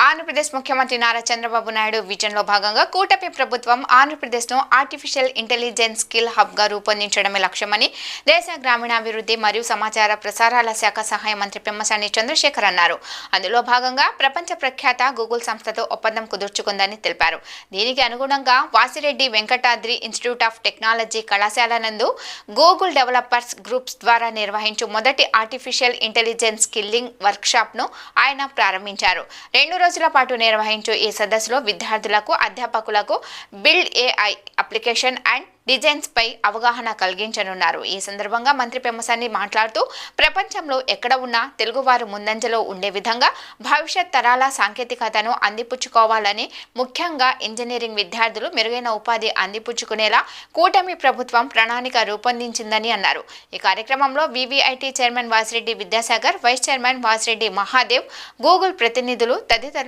ఆంధ్రప్రదేశ్ ముఖ్యమంత్రి నారా చంద్రబాబు నాయుడు విజన్లో భాగంగా కూటమి ప్రభుత్వం ఆంధ్రప్రదేశ్ను ఆర్టిఫిషియల్ ఇంటెలిజెన్స్ స్కిల్ హబ్గా రూపొందించడమే లక్ష్యమని దేశ గ్రామీణాభివృద్ధి మరియు సమాచార ప్రసారాల శాఖ సహాయ మంత్రి పెమ్మసాని చంద్రశేఖర్ అన్నారు. అందులో భాగంగా ప్రపంచ ప్రఖ్యాత గూగుల్ సంస్థతో ఒప్పందం కుదుర్చుకుందని తెలిపారు. దీనికి అనుగుణంగా Vasireddy Venkatadri institute of technology కళాశాల నందు గూగుల్ డెవలపర్స్ గ్రూప్స్ ద్వారా నిర్వహించు మొదటి ఆర్టిఫిషియల్ ఇంటెలిజెన్స్ స్కిల్లింగ్ వర్క్షాప్ను ఆయన ప్రారంభించారు. 2 రోజుల పాటు నిర్వహించు ఈ సదస్సులో విద్యార్థులకు, అధ్యాపకులకు build AI application and designs పై అవగాహన కలిగించనున్నారు. ఈ సందర్భంగా మంత్రి పెమ్మసాని మాట్లాడుతూ ప్రపంచంలో ఎక్కడ ఉన్నా తెలుగువారు ముందంజలో ఉండే విధంగా భవిష్యత్ తరాల సాంకేతికతను అందిపుచ్చుకోవాలని, ముఖ్యంగా ఇంజనీరింగ్ విద్యార్థులు మెరుగైన ఉపాధి అందిపుచ్చుకునేలా కూటమి ప్రభుత్వం ప్రణాళిక రూపొందించిందని అన్నారు. ఈ కార్యక్రమంలో VVIT chairman Vasireddy Vidyasagar, vice chairman Vasireddy Mahadev, Google ప్రతినిధులు తదితరులు